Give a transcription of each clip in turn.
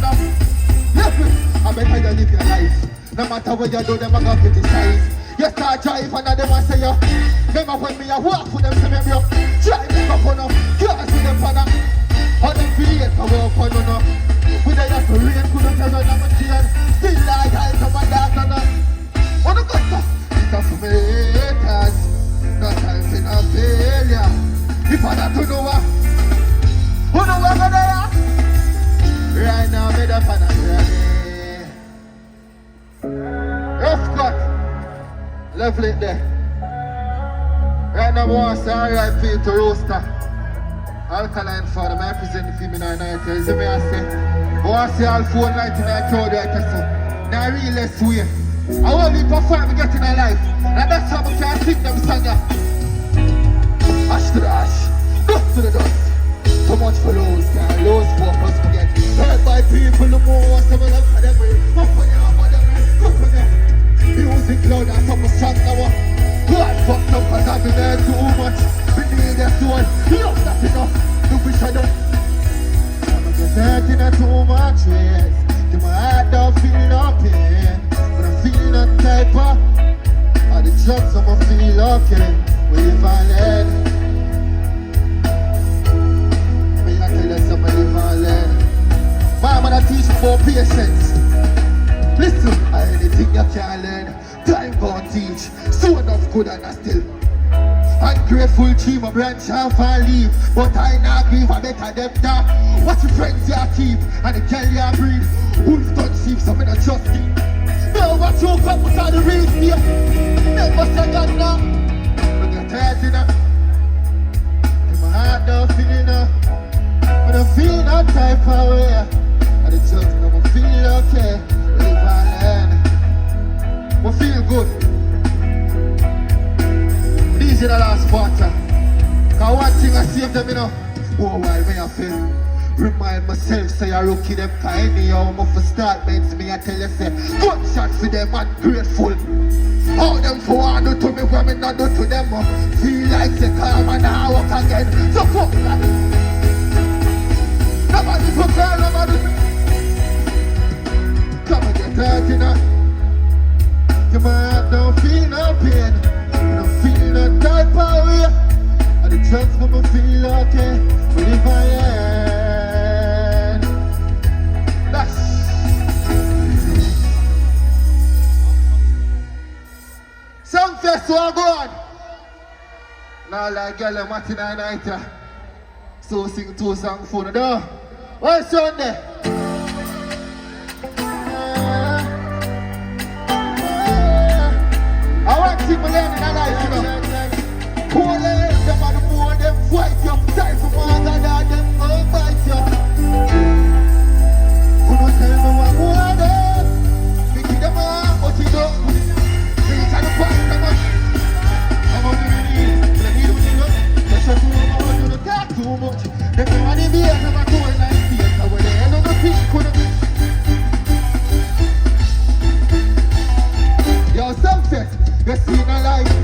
now. I better you live your life. No matter what you do, them a gonna criticize. You start drive and them a say you. Remember when me a walk for them, say me bro. Drive them up on them, cars with them pan. How them feel to walk on them. With the just rain, couldn't tell them a chain. Still like I come and dance on them. What a gutter, it's a haters. No time for no failure. If I don't know what, who know what I'm gonna do? Right now, me the fan of journey. Rough cut. Lovely there. Right now, I want to say R.I.P. to Roaster. Alkaline for them. I present the female night. You see me, I say. I want to say all 499 crowd right there. Now, real less way. I want to perform and get in my life. And that's how I can sing them song. Ash to the ash. Dust to the dust. So much for those guys. Those purpose forget. Heard by people who more. Some of them for them. Up for them. Up for them. Up for them. Music loud and some strong now. God fucked up cause I've been there too much. We need a soul. Love that enough. No wish I don't. I'm just hurting at too much ways. To my heart don't feel no pain. But I feel no type of. All the drugs I'ma feel okay. We live and learn. Me I tell you somebody live and learn. Mama that teach me about patience. Listen, anything you can learn, time gon' teach. So enough good and I still ungrateful tree, my branch off and leave. But I not grieve, I better them down. Watch your friends you keep, and the girl you breathe. Wolf don't sheep, so me not trust you. No, watch your cup without the race here. Never second now. Look at tired enough. In my heart don't feel enough. But I feel no type of way. And the church never feel okay. Live and learn. We feel good. These are the last quarter. Cause one thing I save them, you know. Oh, while me I feel. Remind myself, say I rookie them. Cause anyhow, I'm for start, mates me, I tell you, say, gunshot for them, ungrateful. All them for one do to me, when me not do to them. Feel like they come and I walk again. So fuck that. Nobody prepare, nobody. Come and get hurt, you know. Your man don't feel no pain. You don't feel no type of way. And the drugs make me feel okay. But if I end, that's Sumfest, so I go on. Now like girl, I'm at night. So sing 2 songs for the door. What's Sunday? I want to see my learning a life, you know. Poor ladies, them are the more them fight you. Time for more than that, them all fight you. Who don't tell me what more them? We keep them on, but you don't. We try to fight them up. I'm on the need, they need to know. They shut too much, you don't talk too much. They don't want to be here, never go in like this. I will end on the feet, couldn't be. Yo, Sumfest. You see no life,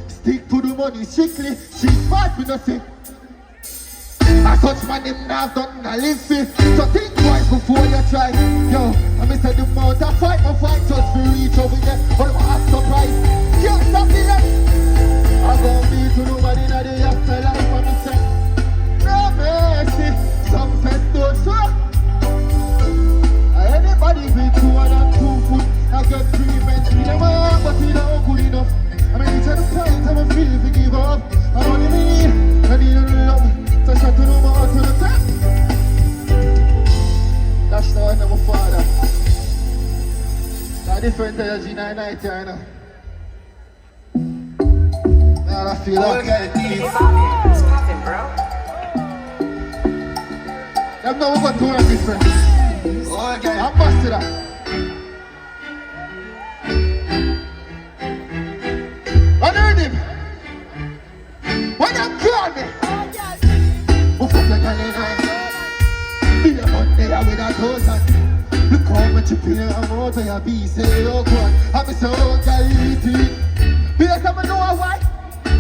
stick to the money strictly. She's smart with nothing. I touch my name now, done I live fit. So think twice before you try. Yo, I miss the amount I fight my fight just to reach over there. But I'm half surprised. Can't stop me left. I'm gonna be to nobody in the afterlife. I'm gonna say, no mercy. Sumfest don't show. Anybody with 2 and 2 foot, I get 3 men. We never have, but we don't good enough. I mean, it's at the point I'm feeling to give up. I don't need, I need a love. So shut to the mouth to the top. That's the one of my father. Now different energy night here, you know. Now I feel like it's popping, bro. Them know we got to work different. I'm busted up. I heard him. When them call me, who fuck like a lady? Be a Monday with a thousand. Look how much you pay a month and you be say, oh God, I'm so guilty. Because I know why.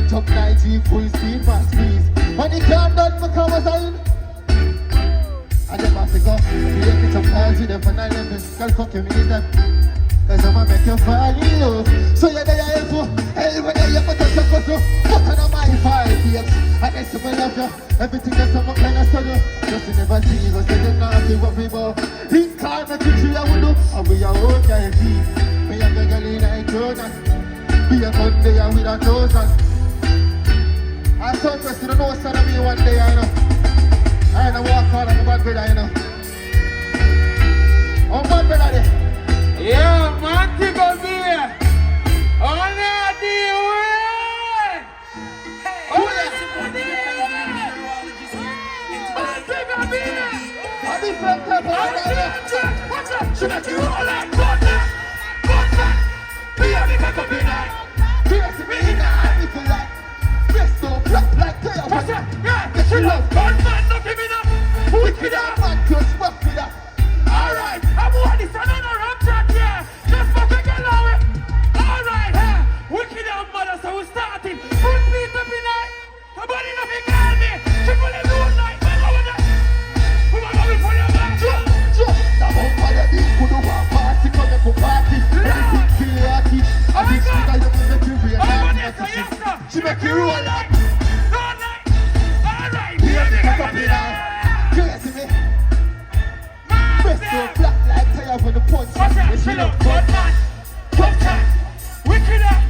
Jump 90 full speed, fast squeeze. When he can't done, my car was in. And them have to go, make it up all Cause you never know level. Girl, fuck you, me that. Cause I'ma make you fall in love. So you're there, helpful. Hey, when you're but touch your cousin. What on my fire, babes? I guess I love you. Everything that's on my kind of study. Just you never see you, say you're not what we about. This car, make you tree, I will do. And we are all guys, me and the girl in a Jordan. Be a good day with a thousand. I thought first you don't know son of me one day, I know. I know walk out of my bad brother, I know. Oh, bad brother there. Yeah, man, take a beer. On that deal, way. Oh, that's a good take a beer. I'll be friends up. Watch out. Should I do all that? Beer, make a cup of night. Beer to me now, if you like. Best don't clap like tail. Watch out. Yeah, she love gunman, no give me that. Wicked up, man, just fuck with that. Alright, I'm on this and on a rum chat, yeah. Just for quick allow it. Alright, yeah. Wicked out, mother, so we starting. Put me up in night. Nobody nothing call me. Triple the moonlight, man, over there. Who am I going for your man? Jump. Now, for the big good over party, come and go party. Everything feel lucky. I think she got you to make you real. She make you roll like. Alright, here we go. Crazy me. Best don't clap like tail when the punch. Watch out, chill out, good man. Pump chat. Wicked up.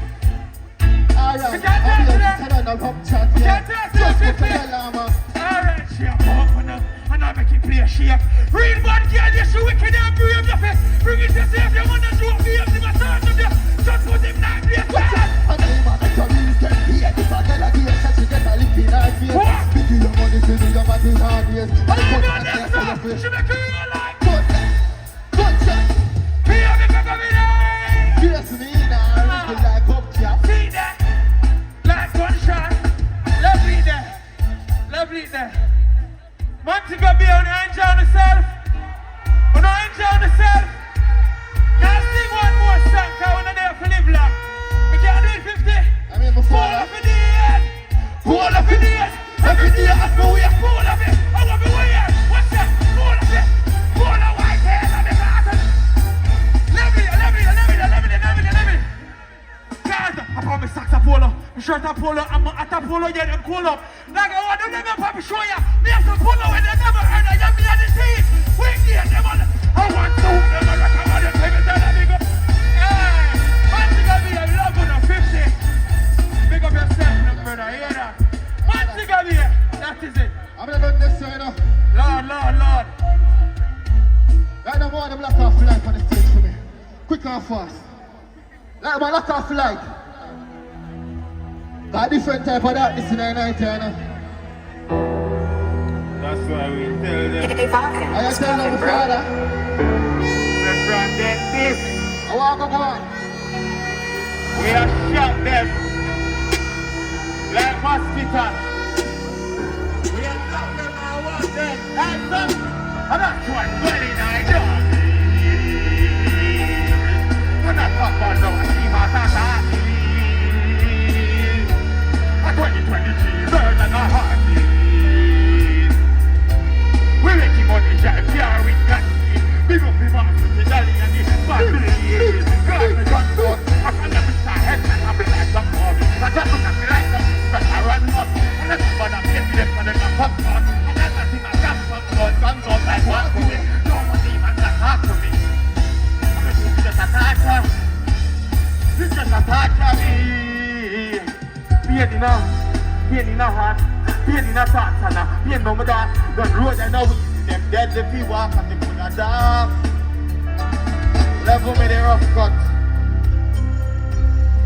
Alright, I'll be on the pump chat, yeah. Just put the alarm on. Alright, she a pump on them. And I make it play a shape. Real bad girl, you should wicked and brave your face. Bring it to yourself, you wanna show up the empty massage of you. Just put him like this. Watch out! And the man that come in, get here. If I tell her here, so she get a lip in her face. Give you your money, so you your body hard, yes. I love your next, she make you real like. Good shot. Here we go, come in there. Yes, me now, you like up, yeah. See that? Like gunshot. Lovely there. Lovely there. Man to go be on enjoy yourself. On enjoy yourself. Now sing one more song, cause we're not there for live long. We can't do it 50. I mean, before Pull up in the end. Pull up in the end. Every day I go way. Pull up it. I want me way. What's that? Pull up it. Pull up white hair. Let me pass it. Let me. Guys, I found my socks a polo. My shirt a polo. I'm at a polo. Yeah, them cool up. Like I want to them up. I'm show ya. Me have some polo when they never heard of. Yeah, me and the team. We get them on. I want to them. I recommend them. Take it down and big up. Hey, man, think of me. I love you. 50. Big up yourself, no brother. Hear that? Man, think of me. That is it. I'm not done this, you know. Lord. Right now, I want them lock off light on the stage for me. Quick and fast. Like my lock off light. Got different type of darkness in the night, you know. That's why we tell them. I tell them, father. The front then this. I want to go on. We have shot them like mosquitoes. We have shot them and watch them like some. I'm not trying to get in I don't. I'm not talking about no Shima. 2023 bird and a heartbeat. We making money, yeah, with Gatsby. Big up the master, the dolly and the family. God, me gun down. I can never start head and I'm like some more. I just look at me like some, but I run up. And that's what I'm getting left and then I'm pop on. And that's nothing I got from God, guns on like one for me. No one even can talk to me. It's just a torture. It's just a torture me. Pain in a heart, pain in a thoughts and a pain no my dog. The road I know easy, them dead if you walk and they put a dog. Level me the rough cut.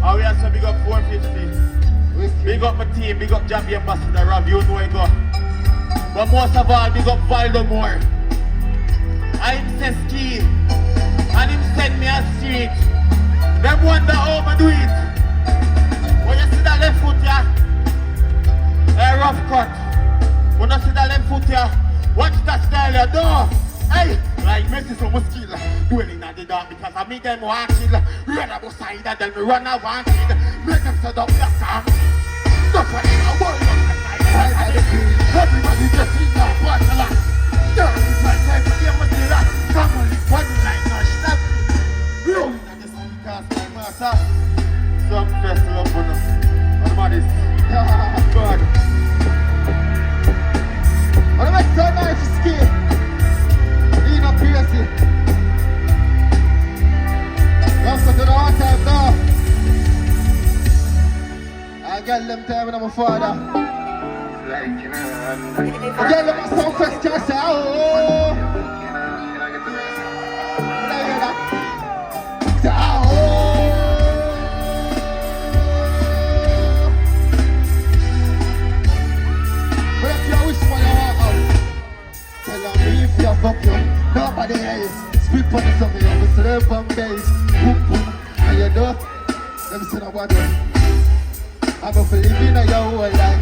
And we also big up 450. Big up my team, big up Jamie Ambassador Rob, you know I go. But most of all, big up Voldemort. I'm Ski, and him send me a street. Them wonder how I do it. When you see that left foot here, a rough cut. When you see that left foot here, watch that style here, no. Hey, like Messi so much skill. Dwelling at the dark because I make them want kill. Run up beside that, then run a want kill. Make them set up their song. Nobody in the world on the side. Everybody just in the watch a lot. Dirty like every game with the last. Come on. my father. Like, you know, Again, let my Sumfest just say, oh. But if you wish one you walk out, tell them if you fuck you, nobody else. Speak for the summer, you sleep on base. Boom, boom, and you do. Let me see what do. I'm a living in your whole life.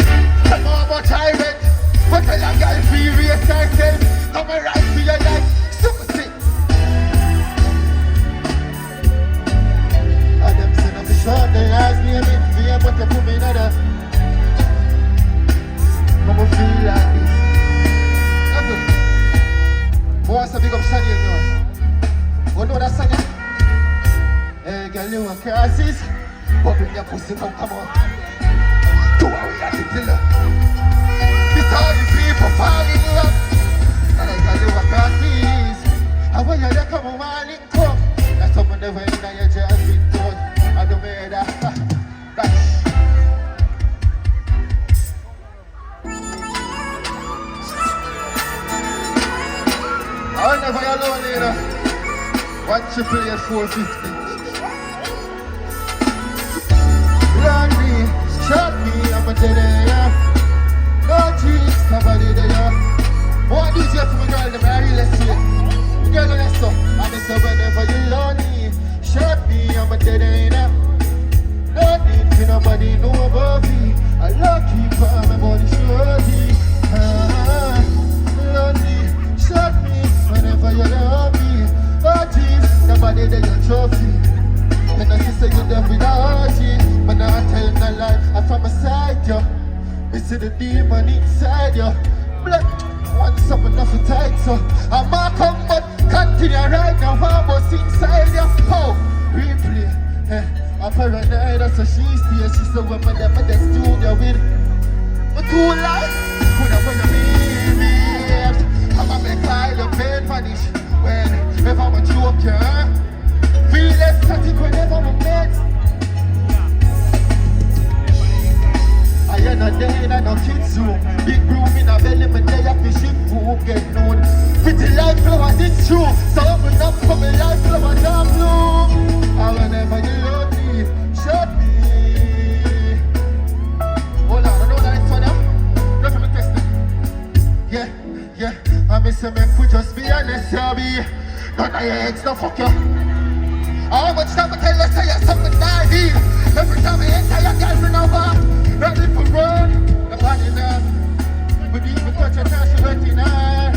I know how much I rent, but tell a girl furious herself. Come and ride for your life, super sick. And them say I'm short, they ask me a bit fear, but you put me in other. Come and feel like this. Never. What's a big up Sunny, you know? What know that Sunny? Hey girl, you want crisis? Open your pussy, come on. Do what we have to tell her. This all the people fall in love. And I got you a crisis. I want you to come on, man, and come. That's someone never in your jail been told. I don't mean that. I never alone, you know. 1,848,450. Learn me, shot me, I'm a dead air. No cheese, nobody there. One DJ for my girl, them I really see it. My girl, that's so. And it's so whenever you lonely, shot me, I'm a dead air. No need for nobody know about me. I lucky for my body shorty. Lonely, shot me, whenever you love me. Oh cheese, nobody there, your trophy. And I say you there with a hearty. But now I tell no lie, I'm from beside you. We see the demon inside you. Blood, want something enough to tight, so I'm a come but continue right now. I'm just inside you. Oh, replay. I'm paranoid, so she stays. She said when I'm at the studio with but too light. Could have when you mean me. I'm a make all the pain vanish. Whenever I'm a joke, yeah. Feel ecstatic whenever I'm met. I ain't no day in no kids room. Big room in a belly, my day I fish it food get known. Pretty life flowers, it's true. So open up for me life flowers down blue. And whenever you love me, shut me. Hold on, I know that it's funny. Let me test it. Yeah. I miss a man could just be honest, yeah. None of your ex, no fuck you. How much time I tell you, say you're something naive. Every time I enter your girlfriend over. Ready for run, the body now. We need to touch your trash, you're ready now.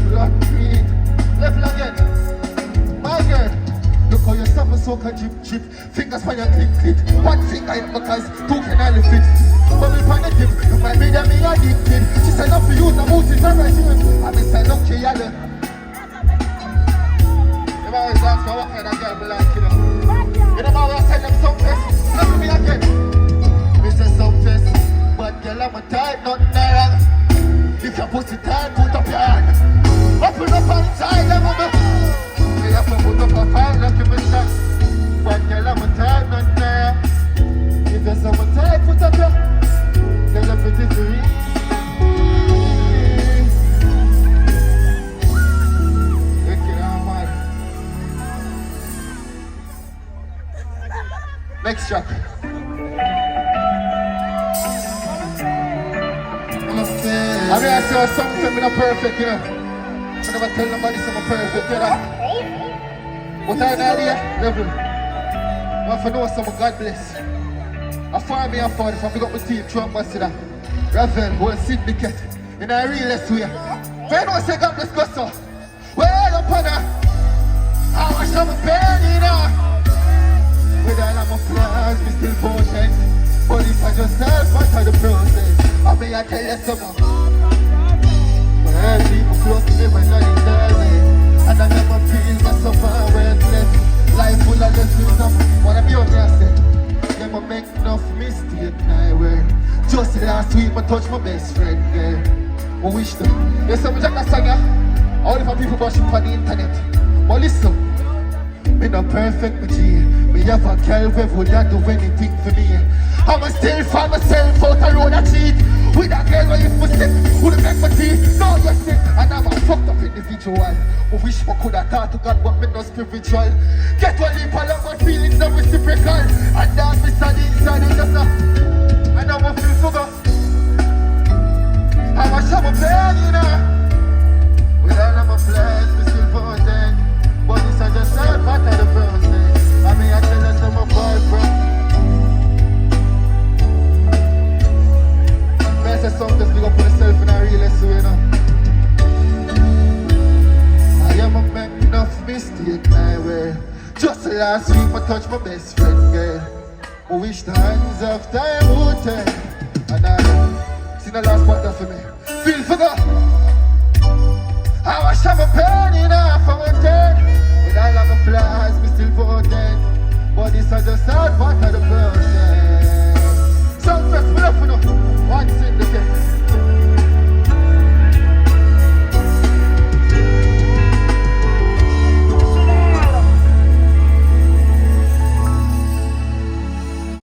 Blood feet, left again. My girl, look how your stomach so can chip. Fingers for your clip. One finger in because two can only fit. Bubble on the tip, you might be that me addicted. She said not for you, the moose is alright. I miss her lucky, yellow. You always ask me what kind of girl be like, you know. You know how I tell them Sumfest. Look at me again. Mr. Sumfest. But girl, I'm a tight, nothing wrong. If your pussy tight, put up your hand. Open up inside, them me. You have to put up a fire, like you mister. But girl, I'm a tight, nothing wrong. If you're so tight, put up your. Girl, I'm pretty free. Next track. I mean, I say something I'm not perfect, you know. I never tell nobody I'm perfect, you know. What I know here, level. I want to know some God bless. I find me a phone if I pick up my team, Trump Ambassador, Ravel, whole syndicate, in a realest way. When I say God bless, go so. Well, upon her, I wash up my pain, you know. With all of my flaws, me still potent. But if I just help, what are the process? I mean, I tell you something. But I people close to me when I deserve it. And I never feel myself worthless. Life full of lessons, wanna be on your set. Never make enough mistake, I will. Just last week, I touched my best friend, girl. I wish them. There's some Jack Sanya. All of my people watching on the internet. But listen, me not perfect, my G. Me have a girl who would not do anything for me. I'ma still find myself out alone a cheat. With a girl where if we step, who the make my teeth. No, you see, and I'm a fucked up individual. I wish I could have thought to God, but me no spiritual. Get one leap along my feelings are reciprocal. And that me stand inside it just now. And I'm a feel for God. I'm a shovel pain, you know. With all of my plans, we still potent. But this is just not part of the process. I mean, I tell us I'm a boyfriend. Man, say something just big up for yourself in a real lesson, you know. I am a make enough mistake my way. Just last week I touched my best friend girl. I wish the hands of time would take. And I see the last part there for me. Feel for God. I wash up my pain enough for my ten. With all of my flaws, me still potent. But this is just all part of the process. Sumfest, me love for no. One thing to get.